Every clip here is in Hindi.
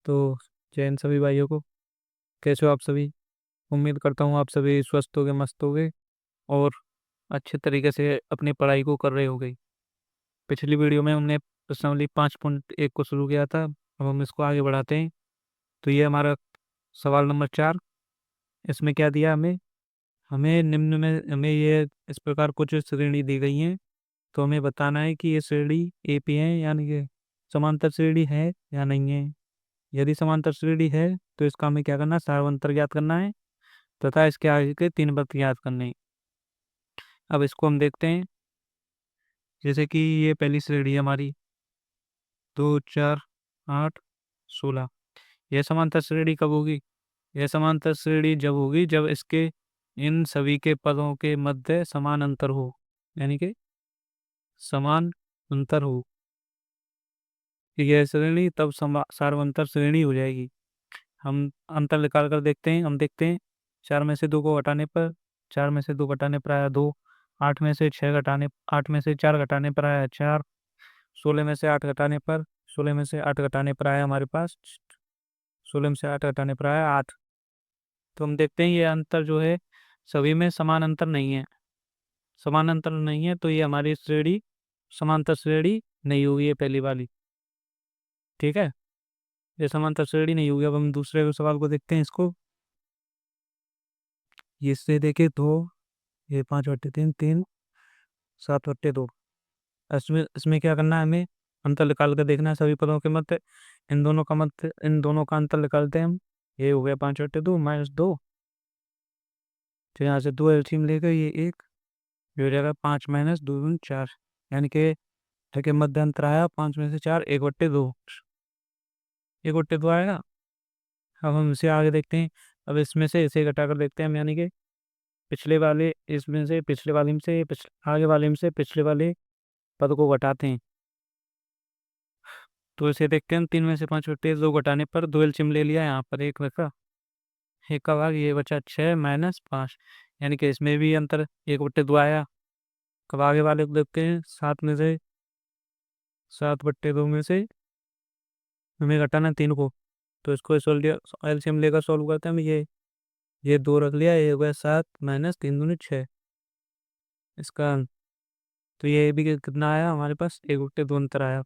तो जय हिंद सभी भाइयों को। कैसे हो आप सभी? उम्मीद करता हूँ आप सभी स्वस्थ होगे, मस्त होगे और अच्छे तरीके से अपनी पढ़ाई को कर रहे होगे। पिछली वीडियो में हमने प्रश्नावली 5.1 को शुरू किया था, अब हम इसको आगे बढ़ाते हैं। तो ये हमारा सवाल नंबर 4। इसमें क्या दिया हमें? हमें निम्न में हमें ये इस प्रकार कुछ श्रेणी दी गई है। तो हमें बताना है कि ये श्रेणी एपी है यानी कि समांतर श्रेणी है या नहीं है। यदि समांतर श्रेणी है तो इसका हमें क्या करना है? सारवंतर ज्ञात करना है तथा इसके आगे के तीन पद याद करने हैं। अब इसको हम देखते हैं। जैसे कि ये पहली श्रेणी है हमारी, 2, 4, 8, 16। यह समांतर श्रेणी कब होगी? यह समांतर श्रेणी जब होगी जब इसके इन सभी के पदों के मध्य समान अंतर हो, यानी कि समान अंतर हो। यह श्रेणी तब सार्वंतर श्रेणी हो जाएगी। हम अंतर निकाल कर देखते हैं। हम देखते हैं 4 में से 2 को घटाने पर, 4 में से 2 घटाने पर आया 2। 8 में से 4 घटाने पर आया 4। 16 में से 8 घटाने पर, 16 में से 8 घटाने पर आया हमारे पास 16 में से 8 घटाने पर आया 8। तो हम देखते हैं ये अंतर जो है सभी में समान अंतर नहीं है। समान अंतर नहीं है तो ये हमारी श्रेणी समांतर श्रेणी नहीं होगी, ये पहली वाली। ठीक है, ये समांतर श्रेणी नहीं होगी। अब हम दूसरे सवाल को देखते हैं इसको। ये इससे देखे 2, ये 5/3, 3, 7/2। इसमें क्या करना है हमें? अंतर निकाल कर देखना है सभी पदों के मध्य। इन दोनों का अंतर निकालते हैं हम। ये हो गया 5/2 -2। तो यहाँ से 2 एलसीएम लेकर ये 1, ये हो जाएगा 5 - 2 × 4, यानी कि के मध्य अंतर आया 5 में से 4, 1/2। 1/2 आएगा। अब हम इसे आगे देखते हैं। अब इसमें से इसे घटा कर देखते हैं हम, यानी कि पिछले वाले इसमें से पिछले वाले में से आगे वाले में से पिछले वाले पद को घटाते हैं। तो इसे देखते हैं। 3 में से 5/2 घटाने पर 2 एलसीएम ले लिया, यहाँ पर 1 रखा। 1 का भाग ये बचा 6 - 5, यानी कि इसमें भी अंतर 1/2 आया। कब आगे वाले को देखते हैं। 7 में से 2 में से हमें घटाना 3 को। तो इसको सोल्व एलसीएम लेकर सॉल्व करते हैं हम। ये 2 रख लिया, ये हो गया 7 - 3 दूनी 6 इसका। तो ये भी कितना आया हमारे पास? 1/2 अंतर आया।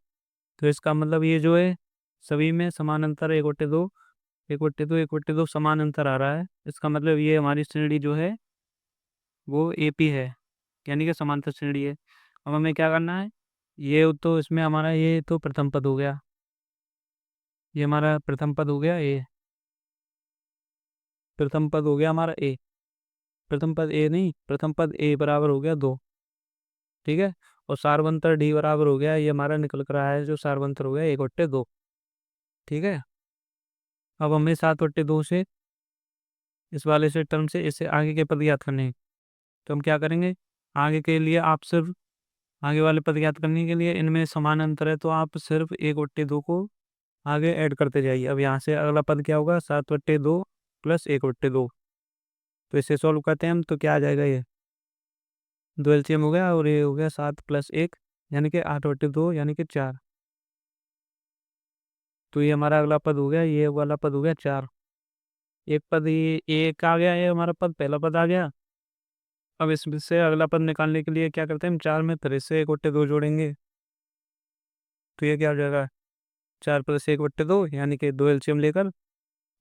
तो इसका मतलब ये जो है सभी में समान अंतर 1/2, 1/2, 1/2 समान अंतर आ रहा है। इसका मतलब ये हमारी श्रेणी जो है वो एपी है, यानी कि समांतर श्रेणी है। अब हमें क्या करना है? ये तो इसमें हमारा ये तो प्रथम पद हो गया। ये हमारा प्रथम पद हो गया ए। प्रथम पद हो गया हमारा ए। प्रथम पद ए नहीं, प्रथम पद ए बराबर हो गया 2। ठीक है। और सारवंतर डी बराबर हो गया, ये हमारा निकल कर आया है जो सारवंतर हो गया 1/2। ठीक है। अब हमें 7/2 से इस वाले से टर्म से इसे आगे के पद याद करने हैं। तो हम क्या करेंगे? आगे के लिए आप सिर्फ आगे वाले पद याद करने के लिए इनमें समान अंतर है तो आप सिर्फ 1/2 को आगे ऐड करते जाइए। अब यहाँ से अगला पद क्या होगा? 7/2 + 1/2। तो इसे सॉल्व करते हैं हम, तो क्या आ जाएगा? ये 2 एलसीएम हो गया और ये हो गया 7 + 1, यानी कि 8/2, यानी कि 4। तो ये हमारा अगला पद हो गया, ये वाला पद हो गया 4। एक पद ये एक आ गया, ये हमारा पद पहला पद आ गया। अब इसमें से अगला पद निकालने के लिए क्या करते हैं हम? 4 में फिर से 1/2 जोड़ेंगे। तो ये क्या हो जाएगा? 4 + 1/2, यानी कि 2 एलसीएम लेकर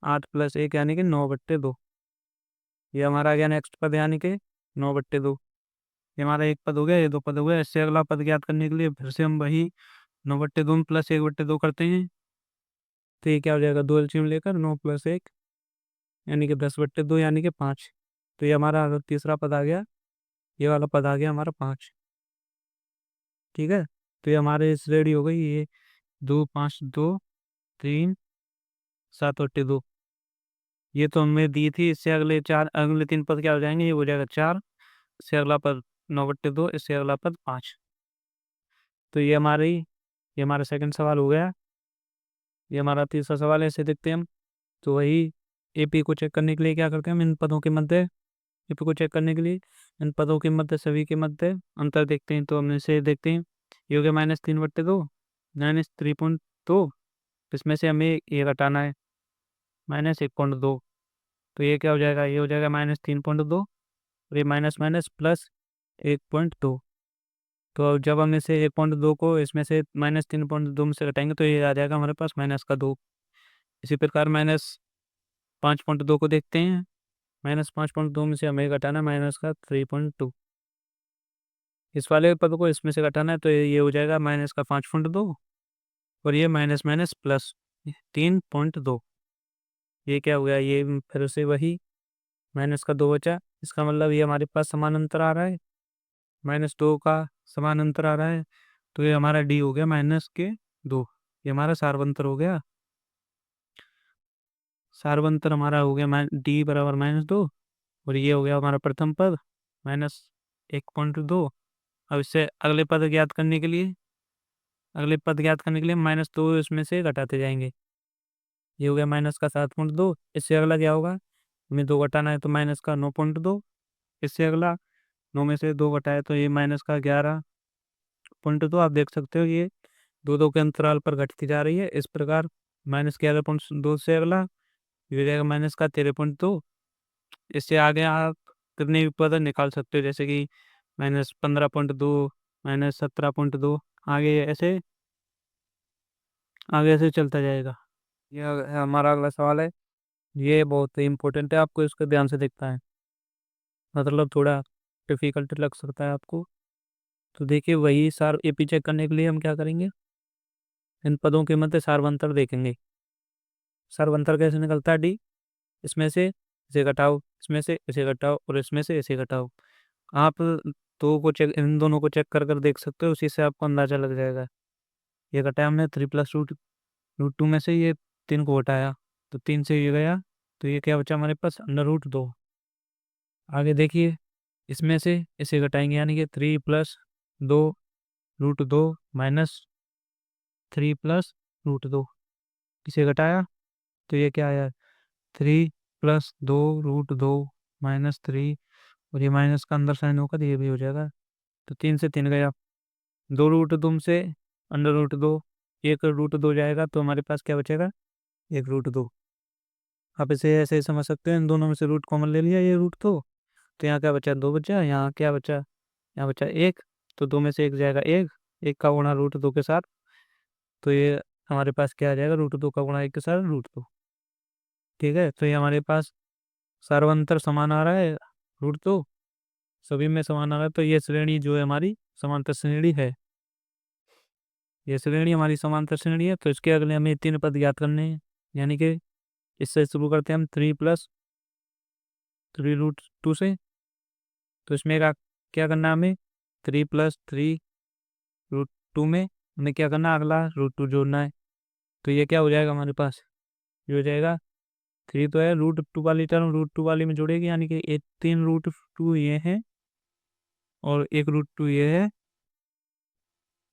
8 + 1, यानी कि 9/2। ये हमारा आ गया नेक्स्ट पद, यानी कि 9/2। ये हमारा एक पद हो गया, ये 2 पद हो गया। इससे अगला पद ज्ञात करने के लिए फिर से हम वही 9/2 में +1/2 करते हैं। तो ये क्या हो जाएगा? 2 एलसीएम लेकर 9 + 1, यानी कि 10/2, यानी कि 5। तो ये हमारा तीसरा पद आ गया, ये वाला पद आ गया हमारा 5। ठीक है। तो ये हमारे इस रेडी हो गई ये 2, 5, 2, 3, 7/2। ये तो हमें दी थी। इससे अगले 3 पद क्या हो जाएंगे? ये हो जाएगा 4। इससे अगला पद 9/2, इससे अगला पद 5। तो ये हमारा सेकंड सवाल हो गया। ये हमारा तीसरा सवाल है, इसे देखते हैं हम। तो वही एपी को चेक करने के लिए क्या करते हैं हम? इन पदों के मध्य एपी को चेक करने के लिए इन पदों के मध्य सभी के मध्य अंतर देखते हैं। तो हम इसे देखते हैं। ये हो गया -3/2, -3.2, तो इसमें से हमें ये घटाना है, -1.2। तो ये क्या हो जाएगा, ये हो जाएगा -3.2, और ये माइनस माइनस प्लस 1.2। तो अब जब हम इसे 1.2 को इसमें से -3.2 में से घटाएंगे तो ये आ जाएगा हमारे पास -2। इसी प्रकार -5.2 को देखते हैं। -5.2 में से हमें घटाना -3.2। इस वाले पद को इसमें से घटाना है तो ये हो जाएगा -5.2, और ये माइनस माइनस प्लस 3.2। ये क्या हो गया, ये फिर से वही -2 बचा। इसका मतलब ये हमारे पास समान अंतर आ रहा है, -2 का समान अंतर आ रहा है। तो ये हमारा डी हो गया -2। ये हमारा सार्वंतर हो गया। सार्वंतर हमारा हो गया डी बराबर -2, और ये हो गया हमारा प्रथम पद -1.2। अब इससे अगले पद ज्ञात करने के लिए -2 इसमें से घटाते जाएंगे। ये हो गया -7.2। इससे अगला क्या होगा, हमें 2 घटाना है तो -9.2। इससे अगला 9 में से 2 घटाए तो ये -11.2। आप देख सकते हो ये 2 2 के अंतराल पर घटती जा रही है। इस प्रकार -11.2 से अगला ये हो जाएगा -13.2। इससे आगे आप कितने भी पद निकाल सकते हो, जैसे कि -15.2, -17.2, आगे ऐसे आगे ऐसे चलता जाएगा। यह हमारा अगला सवाल है। ये बहुत ही इंपॉर्टेंट है, आपको इसको ध्यान से देखना है, मतलब थोड़ा डिफिकल्ट लग सकता है आपको। तो देखिए वही सार एपी चेक करने के लिए हम क्या करेंगे, इन पदों के मध्य सार्वंतर देखेंगे। सार्वंतर कैसे निकलता है, डी इसमें से इसे घटाओ, इसमें से इसे घटाओ, और इसमें से इसे घटाओ। आप इन दोनों को चेक कर कर देख सकते हो, उसी से आपको अंदाजा लग जाएगा। ये घटाया हमने 3+√2 में से ये 3 को घटाया तो 3 से ये गया, तो ये क्या बचा हमारे पास √2। आगे देखिए, इसमें से इसे घटाएंगे यानी कि 3+2√2 -3+√2। इसे घटाया तो ये क्या आया, 3+2√2 -3, और ये माइनस का अंदर साइन होकर ये भी हो जाएगा। तो 3 से 3 गया, 2√2 से √2, 1√2 जाएगा तो हमारे पास क्या बचेगा, 1√2। आप इसे ऐसे ही समझ सकते हैं, इन दोनों में से रूट कॉमन ले लिया, ये तो यहाँ क्या बचा, 2 बचा, यहाँ क्या बचा, यहाँ बचा 1। तो 2 में से 1 जाएगा 1, 1 का गुणा √2 के साथ। तो ये हमारे पास क्या आ जाएगा, √2 का गुणा 1 के साथ √2। ठीक है, तो ये हमारे पास सर्वांतर समान आ रहा है, √2 सभी में समान आ रहा है। तो ये श्रेणी जो है हमारी समांतर श्रेणी है, ये श्रेणी हमारी समांतर श्रेणी है। तो इसके अगले हमें 3 पद ज्ञात करने हैं, यानी कि इससे शुरू करते हैं हम 3+3√2 से। तो इसमें क्या करना है हमें, 3+3√2 में हमें क्या करना है, अगला √2 जोड़ना है। तो ये क्या हो जाएगा हमारे पास, ये हो जाएगा 3 तो है, √2 वाली टर्म √2 वाली में जोड़ेगी, यानी कि 3√2 ये है और 1√2 ये है।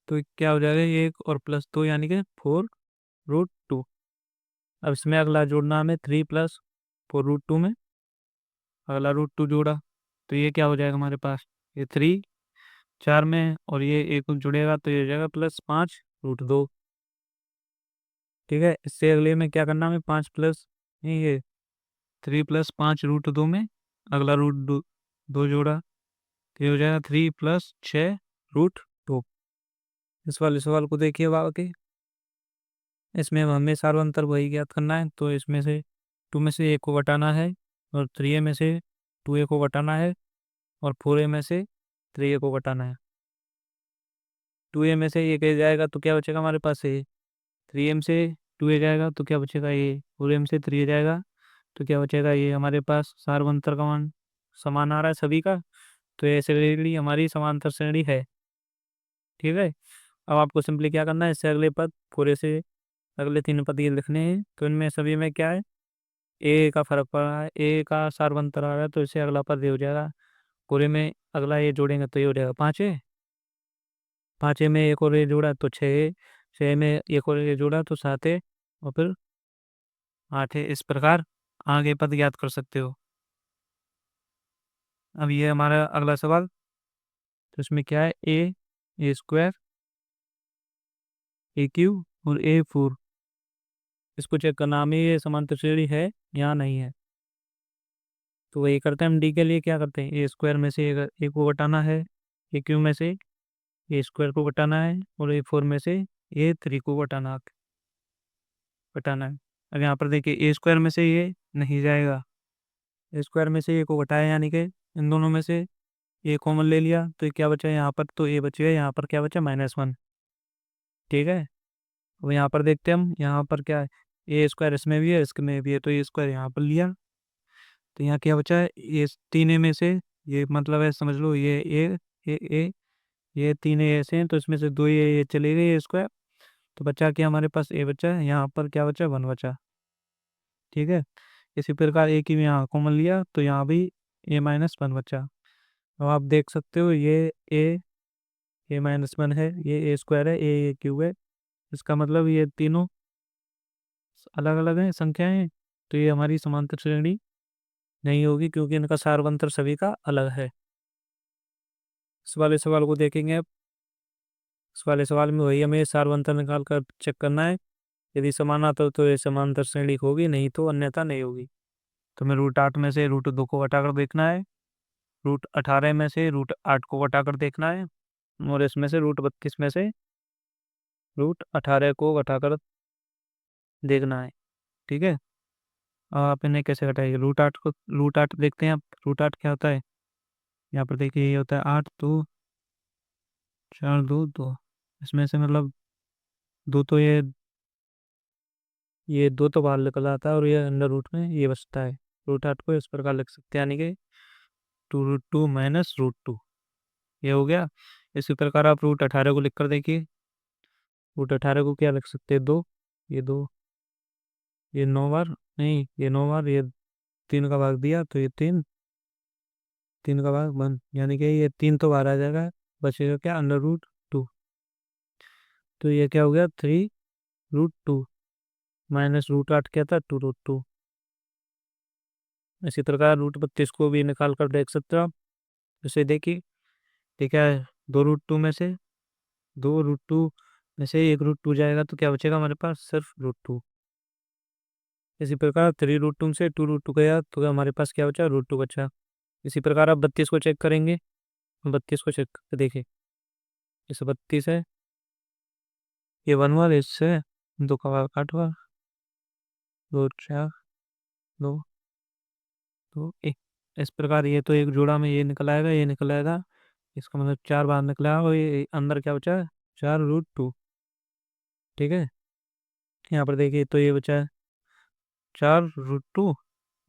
तो क्या हो जाएगा, ये 1 और +2 यानी कि 4√2। अब इसमें अगला जोड़ना हमें 3+4√2 में अगला √2 जोड़ा, तो ये क्या हो जाएगा हमारे पास, ये 3 4 में है, और ये 1 जुड़ेगा तो ये हो जाएगा +5√2। ठीक है, इससे अगले में क्या करना हमें, 5 प्लस नहीं, ये 3+5√2 में अगला √2 जोड़ा, तो ये हो जाएगा 3+6√2। इस वाले सवाल को देखिए वाकई, इसमें हमें सार्वंतर वही ज्ञात करना है। तो इसमें से 2 में से 1 को घटाना है, और 3 में से 2a को घटाना है, और 4a में से 3a को घटाना है। 2a में से ये कह जाएगा तो क्या बचेगा हमारे पास, ये 3a में से 2a जाएगा तो क्या बचेगा, ये 4a में से 3a जाएगा तो क्या बचेगा, ये हमारे पास सार्वंतर का मान समान आ रहा है सभी का। तो ये श्रेणी हमारी समांतर श्रेणी है। ठीक है, अब आपको सिंपली क्या करना है, इससे अगले पद पूरे से अगले 3 पद ये लिखने हैं। तो इनमें सभी में क्या है, ए का फर्क पड़ रहा है, ए का सार्वंतर आ रहा है, तो इससे अगला पद ये हो जाएगा। पूरे में अगला ये जोड़ेंगे तो ये हो जाएगा 5a, 5a में एक और ये जोड़ा तो 6a, 6 में एक और ये जोड़ा तो 7a, और फिर 8a। इस प्रकार आगे पद याद कर सकते हो। अब ये हमारा अगला सवाल, तो इसमें क्या है, ए स्क्वायर, ए क्यू और A4 इसको चेक करना हमें ये समांतर श्रेणी है या नहीं है। तो वही करते हैं हम। डी के लिए क्या करते हैं, ए स्क्वायर में से ए को घटाना है, ए क्यू में से ए स्क्वायर को घटाना है, और ए फोर में से ए थ्री को घटाना है। अब यहाँ पर देखिए ए स्क्वायर में से ये नहीं जाएगा, ए स्क्वायर में से ए को घटाया, यानी कि इन दोनों में से ए कॉमन ले लिया, तो ये क्या बचा यहाँ पर, तो ए बच गया, यहाँ पर क्या बचा, -1। ठीक है। अब यहाँ पर देखते हैं हम, यहाँ पर क्या है, ए स्क्वायर इसमें भी है इसमें भी है, तो ए स्क्वायर यहाँ पर लिया, तो यहाँ क्या बचा है, ये तीन ए में से, ये मतलब है समझ लो ये ए ये तीन ए ऐसे हैं, तो इसमें से दो ये चले गए ए स्क्वायर, तो बचा क्या हमारे पास, ए बचा है, यहाँ पर क्या बचा, 1 बचा। ठीक है। इसी प्रकार ए की भी यहाँ कॉमन लिया, तो यहाँ भी a-1 बचा। अब आप देख सकते हो ये a-1 है, ये ए स्क्वायर है, ए क्यूब है, इसका मतलब ये तीनों अलग अलग हैं संख्याएं, तो ये हमारी समांतर श्रेणी नहीं होगी, क्योंकि इनका सारवंतर सभी का अलग है। इस वाले सवाल को देखेंगे अब। इस वाले सवाल में वही हमें सारवंतर निकाल कर चेक करना है, यदि समान आता हो तो ये समांतर श्रेणी होगी, नहीं तो अन्यथा नहीं होगी। तो हमें √8 में से √2 को घटाकर देखना है, √18 में से √8 को घटाकर देखना है, और इसमें से √32 में से √18 को घटाकर देखना है। ठीक है। अब आप इन्हें कैसे घटाएंगे, √8 देखते हैं आप, √8 क्या होता है, यहाँ पर देखिए ये होता है 8 2 4 2 2, इसमें से मतलब दो तो ये दो तो बाहर निकल आता है, और ये अंडर रूट में ये बचता है। √8 को इस प्रकार लिख सकते हैं, यानी कि 2√2 माइनस √2, ये हो गया। इसी प्रकार आप √18 को लिख कर देखिए, √18 को क्या लिख सकते हैं, दो, ये दो, ये 9 बार, नहीं ये 9 बार, ये 3 का भाग दिया, तो ये 3 का भाग 1, यानी कि ये 3 तो बाहर आ जाएगा, बचेगा क्या, अंडर रूट 2। तो ये क्या हो गया, 3√2 माइनस √8 क्या था, 2√2। इसी प्रकार √32 को भी निकाल कर देख सकते हो आप। इसे देखिए, ठीक है, 2√2 में से 1√2 जाएगा, तो क्या बचेगा हमारे पास, सिर्फ √2। इसी प्रकार 3√2 से 2√2 गया, तो हमारे पास क्या बचा, √2 बचा। इसी प्रकार आप 32 को चेक करेंगे, 32 को चेक करके देखिए, इसे 32 है, ये 1 बार, इससे 2 का भाग 8 बार, 2 4 2 2 1। इस प्रकार ये तो एक जोड़ा में ये निकल आएगा, ये निकल आएगा, इसका मतलब 4 बार निकला, और ये अंदर क्या बचा है, 4√2। ठीक है। यहाँ पर देखिए, तो ये बचा है 4√2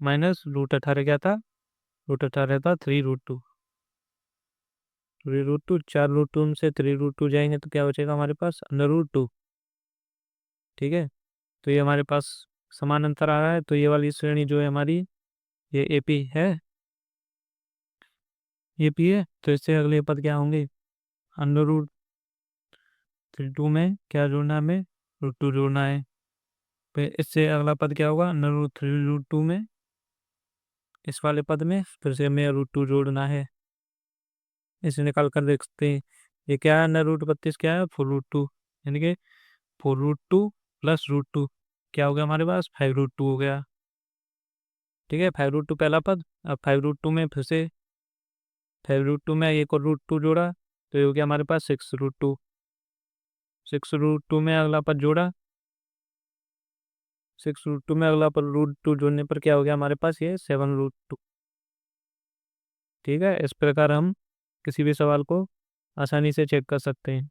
माइनस √18 क्या था, √18 था 3√2। 3√2, 4√2 में से 3√2 जाएंगे, तो क्या बचेगा हमारे पास, अंडर √2। ठीक है। तो ये हमारे पास समान अंतर आ रहा है, तो ये वाली श्रेणी जो है हमारी, ये एपी है, एपी है। तो इससे अगले पद क्या होंगे, अंडर √2 में क्या जोड़ना है हमें, √2 जोड़ना है। फिर इससे अगला पद क्या होगा, अंडर √3 √2 में, इस वाले पद में फिर से हमें √2 जोड़ना है। इसे निकाल कर देख सकते हैं, ये क्या है, अंडर √32 क्या है, 4√2, यानी कि 4√2 प्लस √2 क्या हो गया हमारे पास, 5√2 हो गया। ठीक है, 5√2 पहला पद। अब 5√2 में एक और √2 जोड़ा, तो ये हो गया हमारे पास 6√2। 6√2 में अगला पद जोड़ा, 6√2 में अगला पद √2 जोड़ने पर क्या हो गया हमारे पास, ये 7√2। ठीक है। इस प्रकार हम किसी भी सवाल को आसानी से चेक कर सकते हैं।